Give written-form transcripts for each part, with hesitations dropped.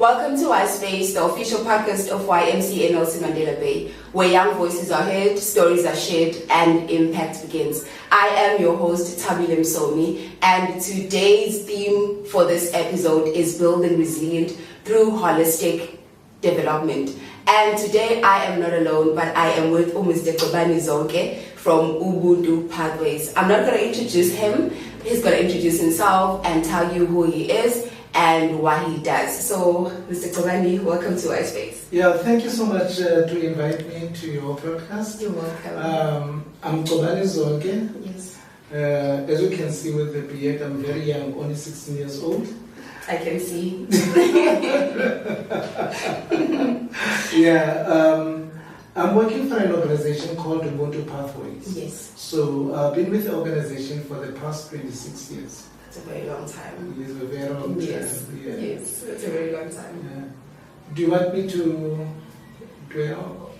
Welcome to iSpace, the official podcast of YMCA Nelson Mandela Bay, where young voices are heard, stories are shared, and impact begins. I am your host, Thabile Msomi, and today's theme for this episode is building resilient through holistic development. And today I am not alone, but I am with Gcobani Zonke from Ubuntu Pathways. I'm not going to introduce him. He's going to introduce himself and tell you who he is and what he does. So, Mr. Gcobani, welcome to iSpace. Yeah, thank you so much to invite me to your podcast. You're welcome. I'm Gcobani Zonke. Yes. As you can see with the beard, I'm very young, only 16 years old. I can see. Yeah, I'm working for an organization called Ubuntu Pathways. Yes. So I've been with the organization for the past 26 years. It's a very long time. It's a very long time. Yes. Yeah. Yes, it's a very long time. Yeah. Do you want me to dwell?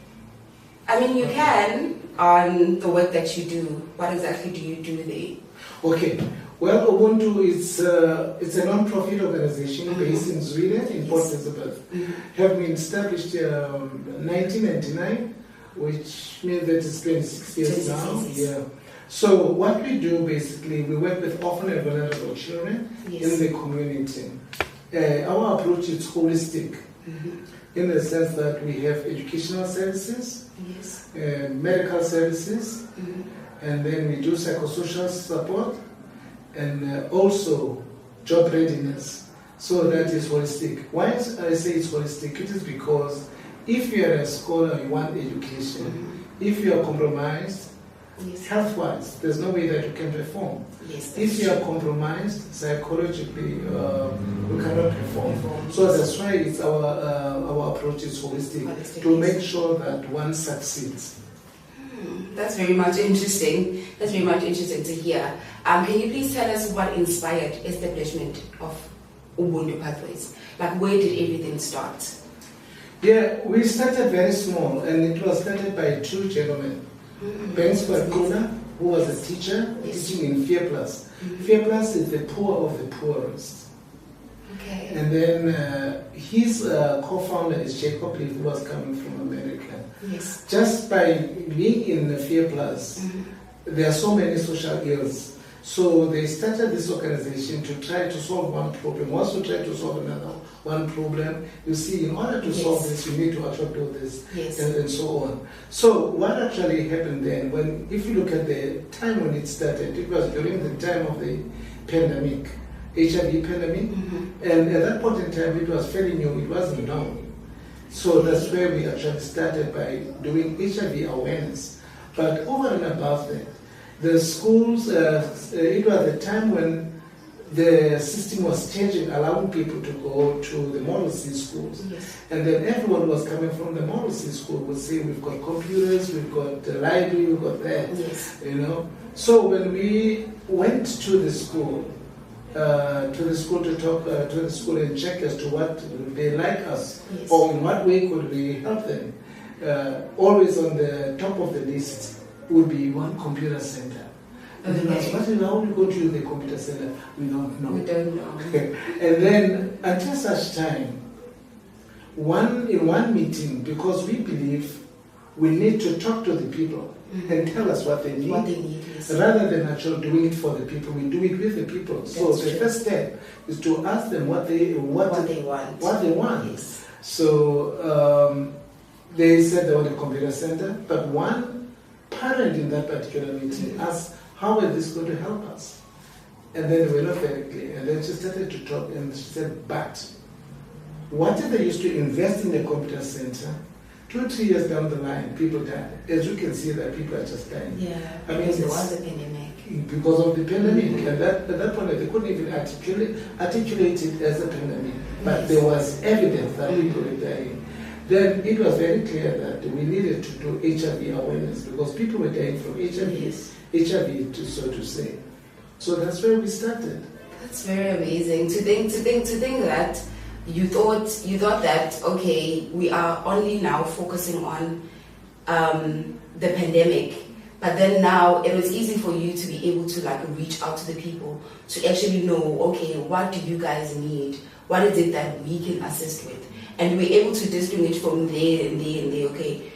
I mean, you can on the work that you do. What exactly do you do there? Okay. Well, Ubuntu is it's a non-profit organization based in Sweden, in Port Elizabeth. Have been established in 1999, which means that it's 26 years now. Yeah. So what we do basically, we work with orphan and vulnerable children in the community. Our approach is holistic, in the sense that we have educational services, medical services, and then we do psychosocial support, and also job readiness. So that is holistic. Why I say it's holistic? It is because if you are a scholar, you want education. If you are compromised, health-wise, there's no way that you can perform. If you are compromised psychologically, you cannot perform. So that's why it's our approach is holistic, to make sure that one succeeds. That's very much interesting. That's very much interesting to hear. Can you please tell us what inspired establishment of Ubuntu Pathways? Like, where did everything start? Yeah, we started very small, and it was started by two gentlemen. Banks Kuna, who was a teacher, teaching in Fear Plus. Fear Plus is the poor of the poorest. Okay. And then his co-founder is Jacob, who was coming from America. Yes. Just by being in the Fear Plus, there are so many social ills. So they started this organization to try to solve one problem. Once you try to solve one problem, you see, in order to solve this, you need to actually do this, and so on. So what actually happened then, if you look at the time when it started, it was during the time of the pandemic, HIV pandemic, and at that point in time, it was fairly new, it wasn't known. So that's where we actually started by doing HIV awareness. But over and above that, the schools, it was the time when the system was changing, allowing people to go to the Model C schools. And then everyone was coming from the Model C school would say, we've got computers, we've got the library, we've got that, you know. So when we went to the school to talk to the school and check as to what they like us, or in what way could we help them, always on the top of the list would be one computer center. And then how we go to the computer center? We don't know. We don't know. And then until such time, in one meeting, because we believe we need to talk to the people and tell us what they need. Rather than actually doing it for the people, we do it with the people. So the first step is to ask them what they want. So they said they want a computer center, but one parent in that particular meeting asked, how is this going to help us? And then they were not very clear. And then she started to talk, and she said, but what if they used to invest in the computer center? 2-3 years down the line, people died. As you can see, that people are just dying. I mean, there was a pandemic. Because of the pandemic. And at that point, they couldn't even articulate it as a pandemic. But there was evidence that people were dying. Then it was very clear that we needed to do HIV awareness because people were dying from HIV, so to say. So that's where we started. That's very amazing to think that you thought that, okay, we are only now focusing on the pandemic, but then now it was easy for you to be able to like reach out to the people to actually know, okay, what do you guys need? what is it that we can assist with? And we're able to discriminate from there and there and there, okay.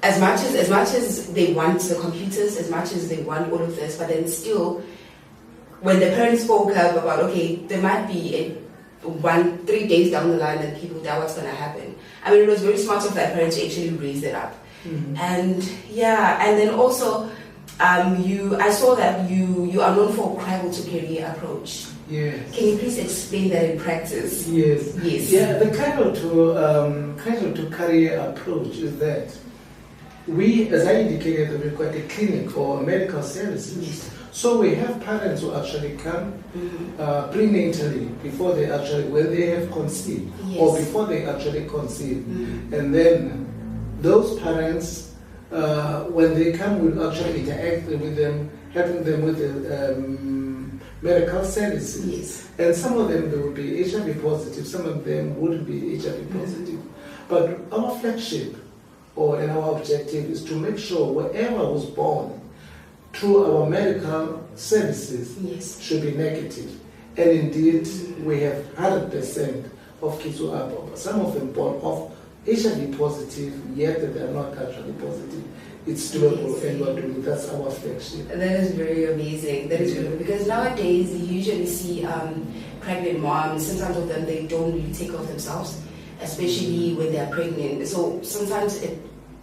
As much as they want the computers, as much as they want all of this, but then still, when the parents spoke up about, okay, there might be 3 days down the line that people doubt what's going to happen. I mean, it was very smart of their parents to actually raise it up. And yeah, and then also, I saw that you are known for a cradle to career approach. Yes. Can you please explain that in practice? Yes. Yes. Yeah, the cradle to career approach is that we, as I indicated, we've got a clinic for medical services. Yes. So we have parents who actually come prenatally before they actually, when they have conceived, Yes. or before they actually conceive. And then those parents, when they come, will actually interact with them, helping them with the medical services. Yes. And some of them, they will be HIV positive, some of them wouldn't be HIV positive. But our flagship and our objective is to make sure whoever was born through our medical services Yes. should be negative. And indeed, we have 100% of kids who are born, some of them born of HIV positive, yet they are not actually positive. It's doable, and we're doing, that's our flagship. That is very amazing. That is very, because nowadays you usually see pregnant moms, sometimes of them, they don't really take care of themselves, especially when they are pregnant. So sometimes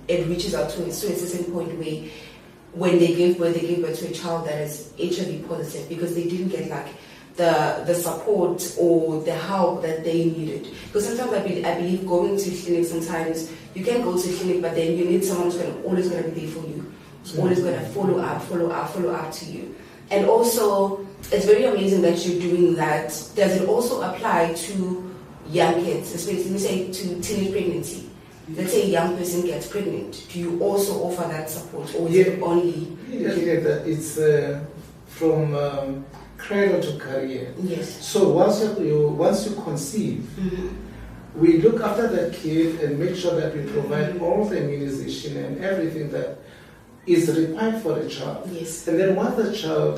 it reaches out to a certain point where when they give birth to a child that is HIV positive because they didn't get like the support or the help that they needed. Because sometimes I believe going to clinic, sometimes you can go to clinic, but then you need someone who's always going to be there for you. Who's always going to follow up to you. And also, it's very amazing that you're doing that. Does it also apply to young kids, especially, let me say, to teenage pregnancy? Let's say a young person gets pregnant. Do you also offer that support, or is it only? Yeah, that it's from cradle to career. Yes. So once you conceive, we look after that kid and make sure that we provide all the immunization and everything that is required for the child. Yes. And then once the child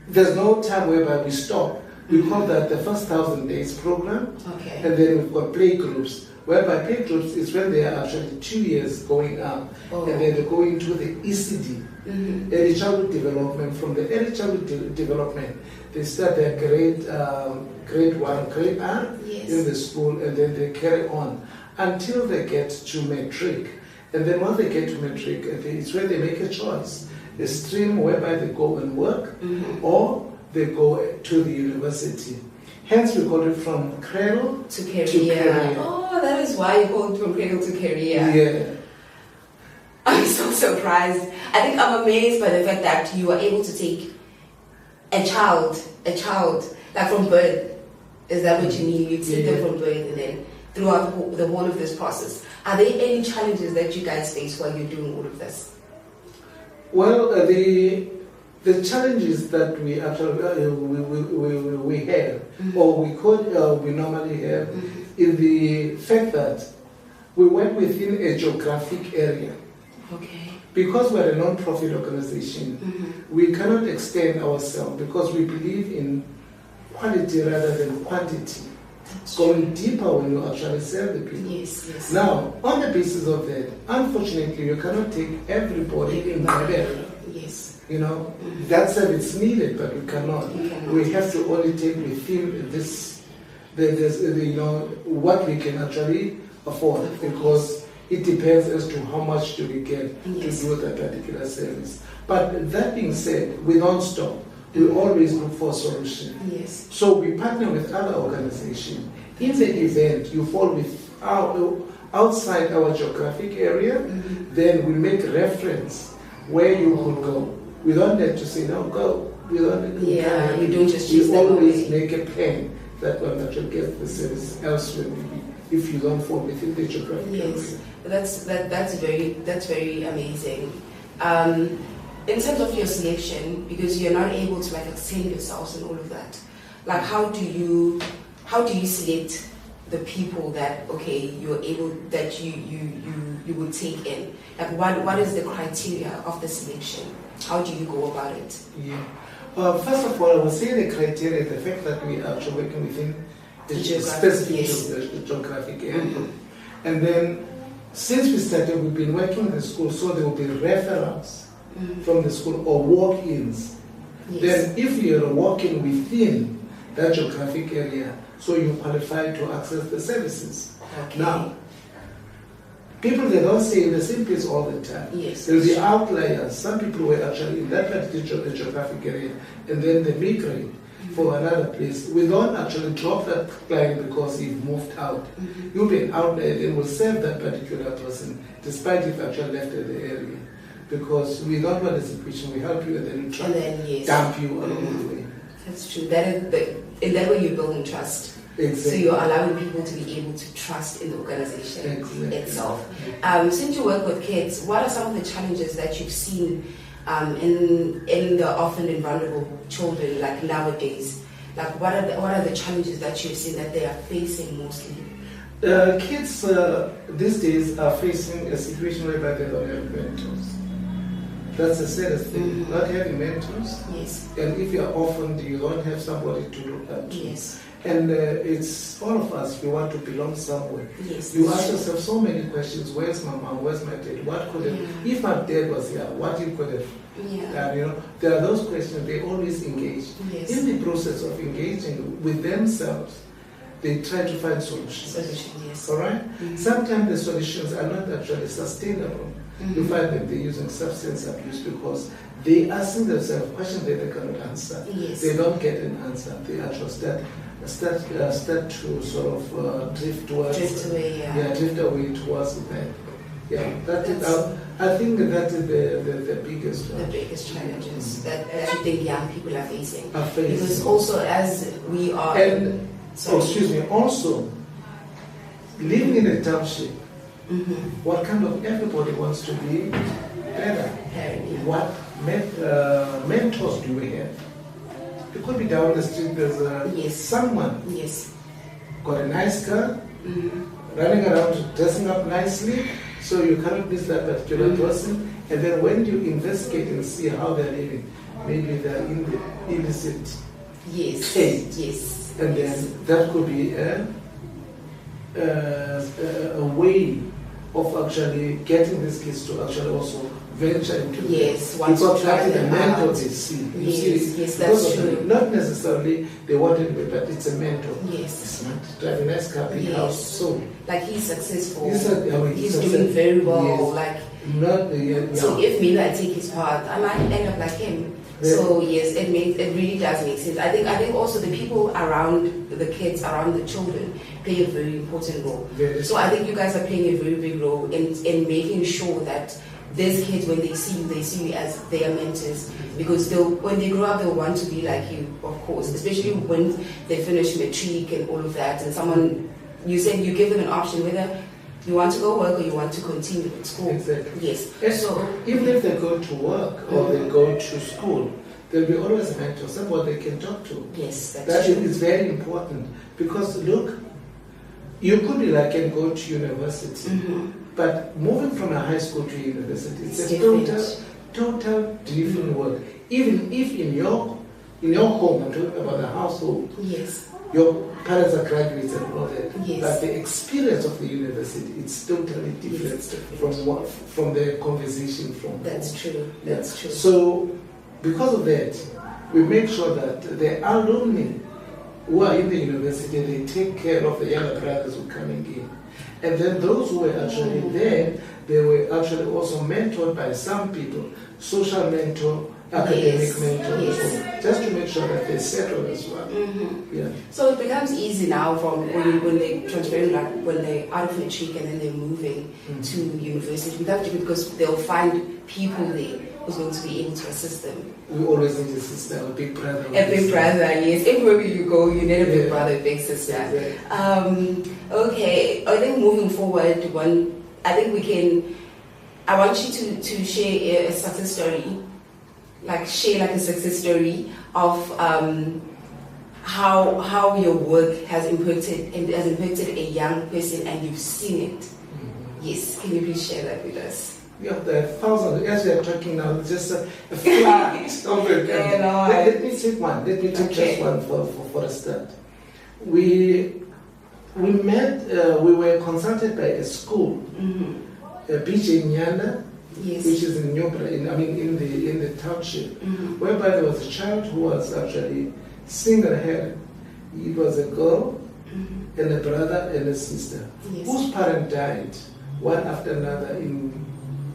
there's no time whereby we stop. We call that the first 1,000 days program. Okay. And then we've got play groups, whereby play groups is when they are actually 2 years going up, and then they go into the ECD, early childhood development. From the early childhood development, they start their grade 1, grade R in the school, and then they carry on until they get to matric. And then once they get to matric, it's where they make a choice, a stream whereby they go and work, or they go to the university. Hence, we call it from cradle to career. Oh, that is why you call it from cradle to career. Yeah. I'm so surprised. I think I'm amazed by the fact that you are able to take a child, like from birth. Is that what you mean? You take them from birth and then throughout the whole of this process. Are there any challenges that you guys face while you're doing all of this? Well, the challenges that we actually we have, or we normally have, is the fact that we work within a geographic area. Okay. Because we're a non-profit organization, we cannot extend ourselves because we believe in quality rather than quantity. Going deeper when you actually serve the people. Yes, yes. Now, on the basis of that, unfortunately, you cannot take everybody in that area. Yes. You know, that service needed, but we cannot. We have to only take within this, what we can actually afford, because it depends as to how much do we get to do that particular service. But that being said, we don't stop. We always look for a solution. Yes. So we partner with other organizations. In the event you fall outside our geographic area, then we make reference where you could go. We don't have to say, no, go. We don't we don't just choose We always make a plan that one actually get the service elsewhere, maybe, if you don't fall within the geographic area. That's very amazing. In terms of your selection, because you're not able to like extend yourselves and all of that, like how do you select the people that you're able that you would take in? Like what is the criteria of the selection? How do you go about it? Yeah. First of all, I would say the criteria, the fact that we are actually working within the specific geographic area. And then, since we started, we've been working in the school, so there will be referrals from the school or walk-ins. Then, if you're walking within that geographic area, so you qualify to access the services. Now, people, they don't stay in the same place all the time. There will be outliers. Some people were actually in that particular geographic area, and then they migrate for another place. We don't actually drop that client because he moved out. You'll be an outlier and will serve that particular person, despite if actually left the area. Because we don't want a situation, we help you and then we try to dump you along the way. That's true. That is in that way you're building trust. Exactly. So you're allowing people to be able to trust in the organization itself. Since you work with kids, what are some of the challenges that you've seen in the orphan and vulnerable children, like nowadays? Like what are the challenges that you've seen that they are facing mostly? Kids these days are facing a situation whereby they don't have mentors. That's the saddest thing. Not having mentors. And if you're orphaned, you don't have somebody to look up to. And it's all of us, we want to belong somewhere. You ask yourself so many questions. Where's my mom? Where's my dad? What could have, if my dad was here, what you could have done? You know, there are those questions, they always engage. In the process of engaging with themselves, they try to find solutions. All right? Sometimes the solutions are not actually sustainable. You find that they're using substance abuse because they asking themselves questions that they cannot answer. They don't get an answer. They actually start to sort of drift towards, drift away towards that. That is, I think that is the biggest one. The biggest challenges that you think young people are facing. Because also as we are... And, also, living in a township, what kind of everybody wants to be better? What mentors do we have? It could be down the street, there's someone got a nice car, running around, dressing up nicely, so you cannot miss that particular person. And then when you investigate and see how they're living, maybe they're in the illicit state. And then that could be a way of actually getting these kids to actually also venture into because that is the mentor they see. That's true. Not necessarily they want it, but it's a mentor. It's not driving a nice car, big house. So like he's successful. He's doing very well. Like so if maybe I take his path, I might end up like him. So it really does make sense. I think also the people around the kids, around the children, play a very important role. So I think you guys are playing a very big role in making sure that these kids, when they see you as their mentors, because when they grow up, they'll want to be like you, of course, especially when they finish matric and all of that. And you said you give them an option whether you want to go work or you want to continue with school. So even if they go to work or they go to school, there'll be always a mentor, somebody they can talk to. That is very important, because look, you could be like and go to university, but moving from a high school to university, it's a total different work. Even if in your home, I'm talking about the household, your parents are graduates and all that, but the experience of the university, it's totally different from the conversation from That's home. That's true. So because of that, we make sure that the alumni who are in the university, they take care of the younger brothers who are coming in. And then those who were actually there, they were actually also mentored by some people, social mentor, academic mentors, just to make sure that they settle as well. So it becomes easy now from when they transfer, like when they're out of matric and then they're moving to university, because they'll find people there who's going to be able to assist them. We always need a sister, a big brother. A big brother, everywhere you go, you need a big brother, a big sister. Okay, I think moving forward, I want you to share a success story. Share a success story of how your work has impacted a young person and you've seen it. Can you please share that with us? Yeah, there are thousands. As we are talking now, just a flood of it. Yeah, no, let me take one. Let me take just one for a start. We met. We were consulted by a school, BJ Nyanda, yes, which is in Nyobra, in the township, whereby there was a child who was actually single-headed. It was a girl and a brother and a sister, yes, whose parent died one after another in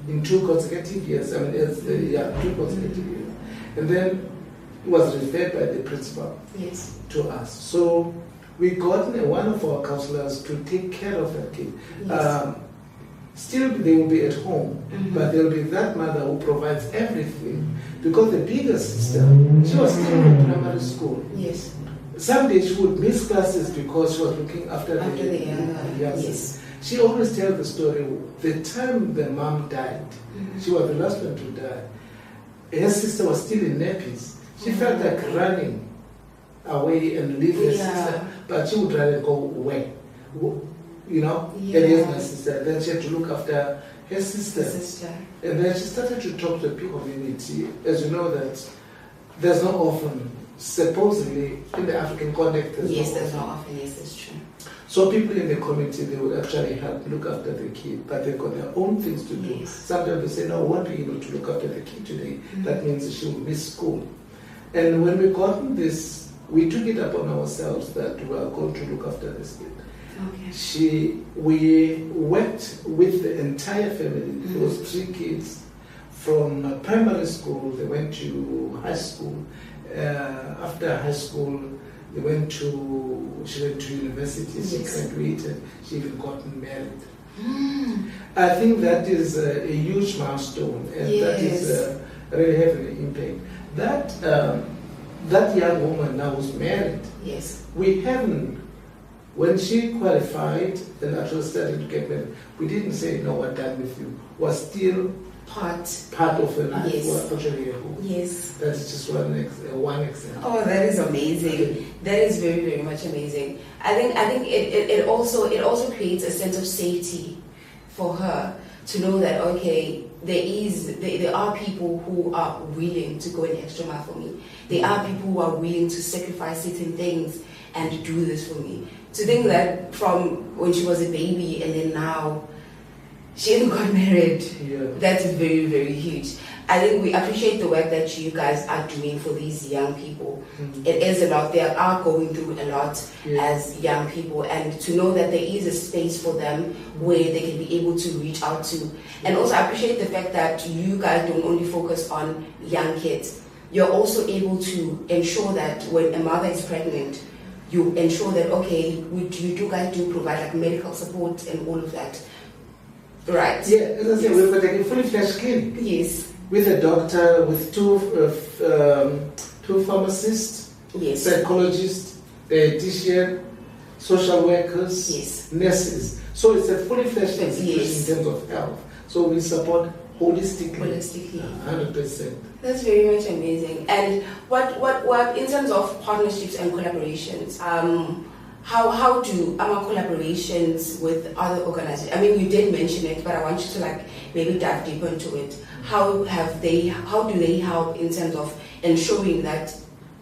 2 consecutive years. 2 consecutive years, and then it was referred by the principal, yes, to us. So we got one of our counselors to take care of that kid. yes. Still, they will be at home, but there will be that mother who provides everything, because the bigger sister, she was still in primary school. Yes. Some days she would miss classes because she was looking after the youngest. Yes. She always tells the story. The time the mom died, she was the last one to die. Her sister was still in nappies. She felt like running away and leave her sister, but she would rather go away. And here's my sister. Then she had to look after her sister. And then she started to talk to the community. As you know, that there's no orphan, supposedly, in the African context. There's no orphan. Yes, that's true. So people in the community, they would actually help look after the kid, but they've got their own things to do. Yes. Sometimes they say, no, we won't be able to look after the kid today. That means she will miss school. And when we got this, we took it upon ourselves that we are going to look after this kid. Okay. We worked with the entire family. There was 3 kids from primary school. They went to high school. After high school, she went to university. Yes. She graduated. She even gotten married. I think that is a huge milestone, and that is really having an impact. That young woman now who's married. Yes. We haven't. When she qualified and actually started to get married, we didn't say, no, we're done with you. We're still part of her life. Yes. We're actually a whole. Yes. That's just one example. Oh, that is amazing. Okay. That is very, very much amazing. I think it also creates a sense of safety for her to know that, okay, there are people who are willing to go an extra mile for me. There are people who are willing to sacrifice certain things and do this for me. To think that from when she was a baby and then now she even got married, that's very, very huge. I think we appreciate the work that you guys are doing for these young people. It is a lot. They are going through a lot as young people, and to know that there is a space for them where they can be able to reach out to. And also I appreciate the fact that you guys don't only focus on young kids. You're also able to ensure that when a mother is pregnant, you ensure that, okay, you guys do provide like medical support and all of that. Right. Yeah, as I say, we've got a fully fledged clinic. Yes. With a doctor, with two pharmacists, psychologists, dietitian, social workers, nurses. So it's a fully fledged institution in terms of health. So we support holistically. 100%. That's very much amazing. And what in terms of partnerships and collaborations, how do our collaborations with other organizations? I mean, you did mention it, but I want you to maybe dive deeper into it. How do they help in terms of ensuring that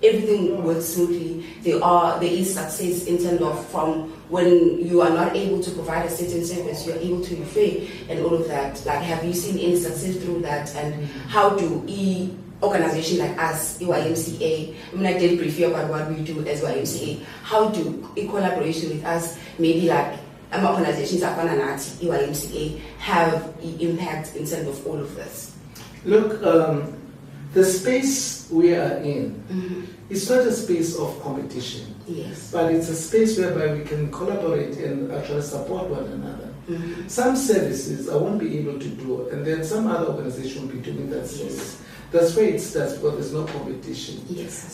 everything works smoothly? There is success in terms of from when you are not able to provide a certain service, you are able to refer and all of that. Like, have you seen any success through that? And how do organizations like us, YMCA, I mean, I did brief you about what we do as YMCA. How do in collaboration with us, maybe like organizations like YMCA, have impact in terms of all of this? Look, the space we are in, it's not a space of competition, but it's a space whereby we can collaborate and actually support one another. Some services I won't be able to do, and then some other organization will be doing that service. That's where it starts, because there's no competition.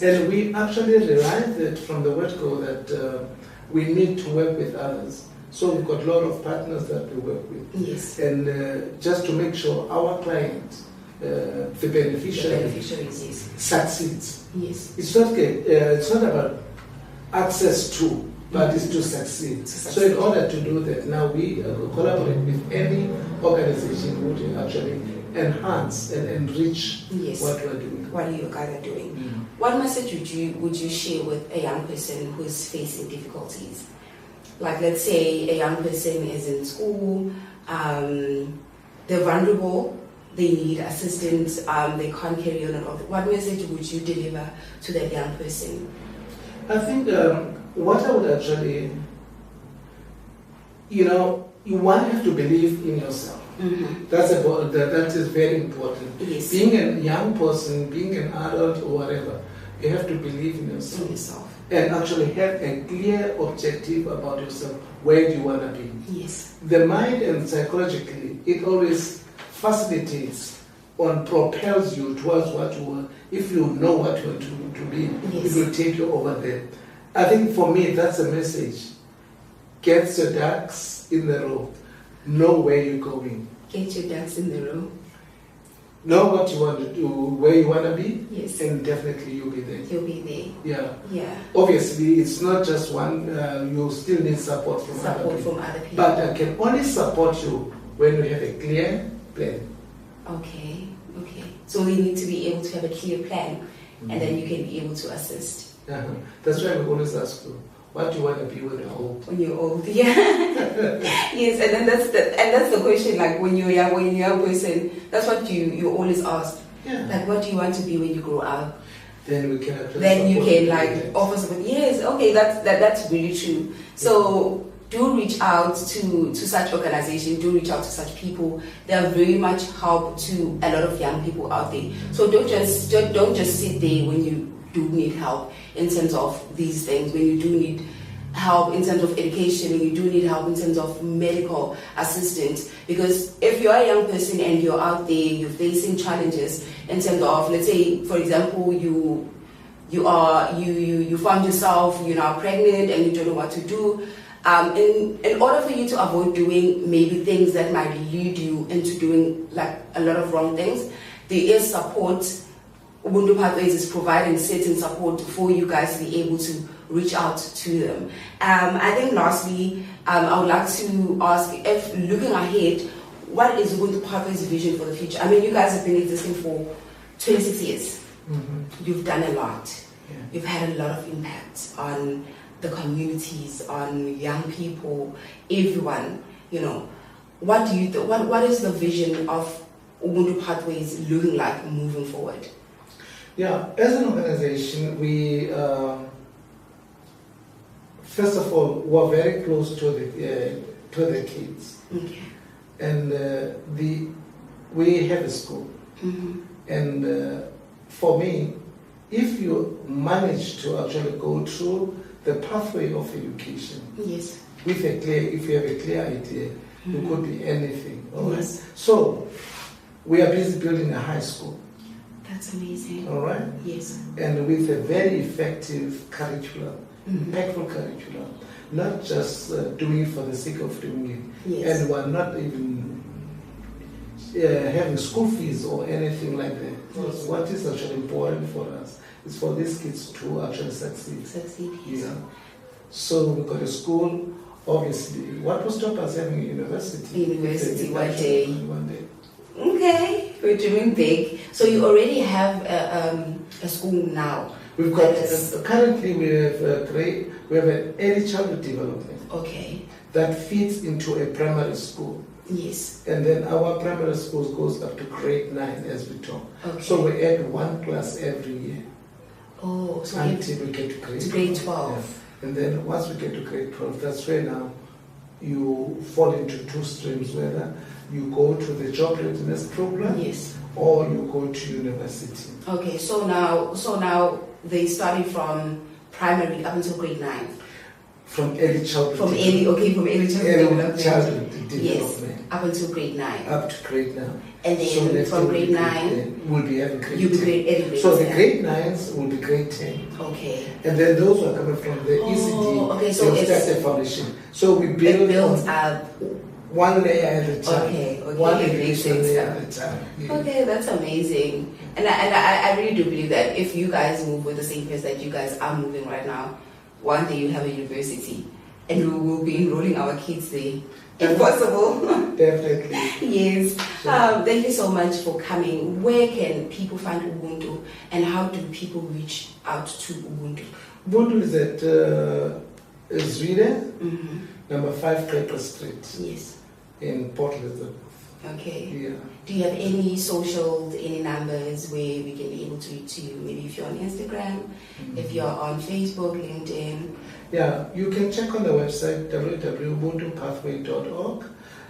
And we actually realized that from the word go that we need to work with others. So we've got a lot of partners that we work with. And just to make sure our client, the beneficiaries succeeds. It's not about access to, but it's to succeed. So in order to do that, now we collaborate with any organization who will actually enhance and enrich what we're doing. What you guys are doing. What message would you share with a young person who is facing difficulties? Like, let's say a young person is in school, they're vulnerable, they need assistance, they can't carry on and all that. What message would you deliver to that young person? I think what I would actually, you have to believe in yourself. That is very important. Yes. Being a young person, being an adult or whatever, you have to believe in yourself. And actually have a clear objective about yourself. Where do you want to be? Yes. The mind and psychologically, it always facilitates or propels you towards what you want. If you know what you want to be, it will take you over there. I think for me, that's a message. Get your ducks in the row. Know where you're going. Get your ducks in the row. Know what you want to do, where you want to be, yes, and definitely you'll be there. You'll be there. Yeah. Obviously, it's not just one. You still need support from other people. But I can only support you when we have a clear plan. Okay. So we need to be able to have a clear plan, and then you can be able to assist. That's why we always ask you, what do you want to be when you're old? When you're old, yeah. Yes, and then that's the question. Like when you're young, when you're a young person, that's what you always ask. Yeah. Like, what do you want to be when you grow up? Then we can. Then you can offer support. Yes, okay, that's really true. So do reach out to such organizations. Do reach out to such people. They are very much help to a lot of young people out there. So don't just sit there when you do need help in terms of these things, when you do need help in terms of education, when you do need help in terms of medical assistance. Because if you're a young person and you're out there, you're facing challenges in terms of, let's say, for example, you found yourself, you're now pregnant and you don't know what to do. In order for you to avoid doing maybe things that might lead you into doing like a lot of wrong things, there is support. Ubuntu Pathways is providing certain support for you guys to be able to reach out to them. I think lastly, I would like to ask, if looking ahead, what is Ubuntu Pathways' vision for the future? I mean, you guys have been existing for 26 years. You've done a lot. Yeah. You've had a lot of impact on the communities, on young people, everyone. What do you what is the vision of Ubuntu Pathways looking like moving forward? Yeah, as an organization, we first of all we're very close to the kids, and we have a school, and for me, if you manage to actually go through the pathway of education, yes, if you have a clear idea, you could be anything. All right. So we are busy building a high school. That's amazing. All right? Yes. And with a very effective curriculum, impactful curriculum, not just doing it for the sake of doing it. Yes. And we're not even having school fees or anything like that. Yes. What is actually important for us is for these kids to actually succeed. Yes. Yeah. So we've got a school, obviously. What will stop us having a university? University one day. One day. Okay, we're dreaming big. So you already have a school now. We've got currently we have an early childhood development. Okay. That feeds into a primary school. Yes. And then our primary school goes up to grade 9 as we talk. Okay. So we add one class every year. Oh, so until we get to grade 12. Yeah. And then once we get to grade 12, that's where now you fall into two streams, whether you go to the job readiness program, yes, or you go to university. Okay, so now they started from primary up until grade 9. From early childhood. From early childhood development. Yes, up until grade 9. Up to grade 9. And then from grade 9, we'll be having grade 10. You'll be grade so 10. the grade 9s will be grade 10. Okay. And then those who are coming from the ECD, okay, so they'll start the foundation. So we build up one layer at a time. Okay. One layer at a time. Yeah. Okay, that's amazing. And I really do believe that if you guys move with the same pace that you guys are moving right now, one day you have a university, and we will be enrolling our kids there, if possible. Definitely. Yes. Sure. Thank you so much for coming. Where can people find Ubuntu, and how do people reach out to Ubuntu? Ubuntu is at Zweden, number 5 Cracker Street. Yes. In Port Elizabeth. Okay. Yeah. Do you have any socials, any numbers where we can be able to reach you? Maybe if you're on Instagram, if you're on Facebook, LinkedIn. Yeah, you can check on the website www.ubuntupathway.org.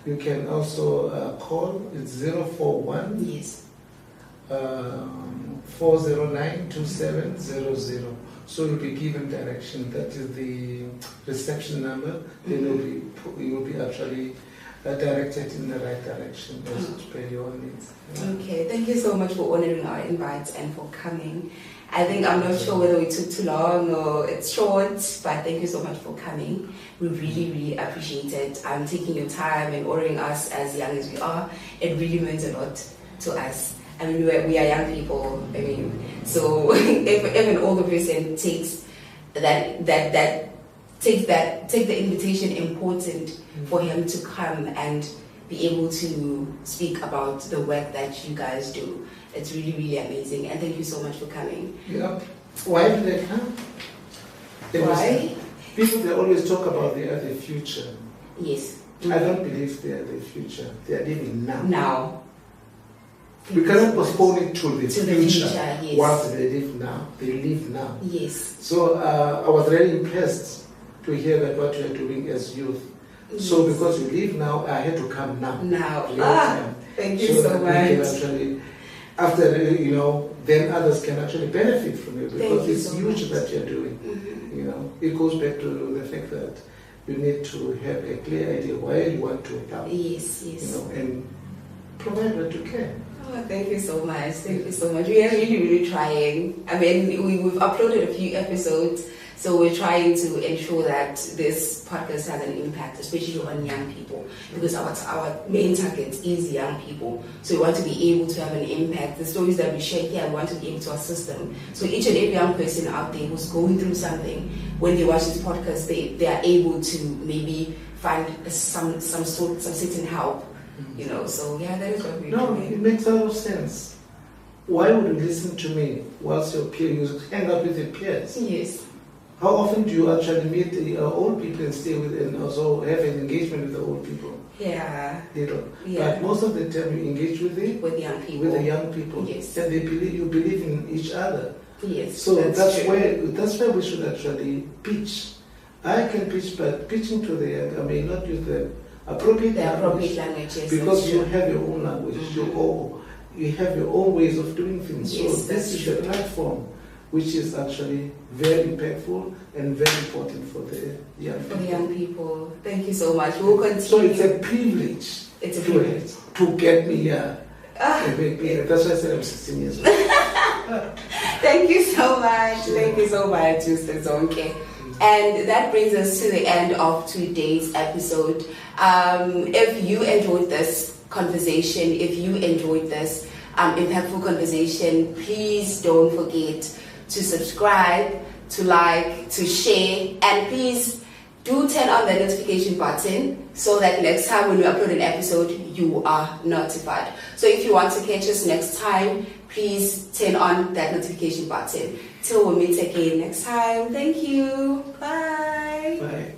You can also call, it's 041 Yes. 409-2700. So you'll be given direction. That is the reception number. Then you will be actually directed in the right direction as per your needs. Yeah. Okay, thank you so much for honoring our invites and for coming. I'm not sure whether we took too long or it's short, but thank you so much for coming. We really, really appreciate it. Taking your time and honoring us as young as we are. It really means a lot to us. I mean, we are young people. I mean, so if an older person takes take the invitation important for him to come and be able to speak about the work that you guys do. It's really, really amazing. And thank you so much for coming. Yeah. Why do they come? Why? People, they always talk about the future. Yes. I don't believe they are the future. They are living now. Now. We cannot postpone it to the future. Yes. Once they live now, they live now. Yes. So I was really impressed to hear that what you are doing as youth. Yes. So because you live now, I had to come now. Now. Thank you so much. After, then others can actually benefit from it, because it's so huge much. that you're doing. It goes back to the fact that you need to have a clear idea why you want to help. Yes. And provide what you can. Oh, thank you so much. Thank you so much. We are really, really trying. I mean, we've uploaded a few episodes, so we're trying to ensure that this podcast has an impact, especially on young people, because our main target is young people. So we want to be able to have an impact. The stories that we share here, we want to be able to assist them. So each and every young person out there who's going through something, when they watch this podcast, they are able to maybe find some certain help. So yeah, that is what we're doing. It makes a lot of sense. Why would you listen to me whilst your peers, you hang out with your peers? Yes. How often do you actually meet the old people and stay with and also have an engagement with the old people? Yeah. Yeah. But most of the time you engage with the young people. With the young people. Yes. And you believe in each other. Yes. So that's where we should actually pitch. I can pitch, but pitching to the young, I may not use the appropriate language. Yes, because you have your own language. You have your own ways of doing things. Yes, so this is the platform which is actually very impactful and very important for the young people. For the young people. Thank you so much. We'll continue. So it's a privilege. To get me here. That's why I said I'm 16 years old. Thank you so much. Sure. Thank you so much, Mr. Zonke. And that brings us to the end of today's episode. If you enjoyed this conversation, if you enjoyed this impactful conversation, please don't forget to subscribe, to like, to share, and please do turn on the notification button so that next time when we upload an episode, you are notified. So if you want to catch us next time, please turn on that notification button. Till we meet again next time. Thank you. Bye. Bye.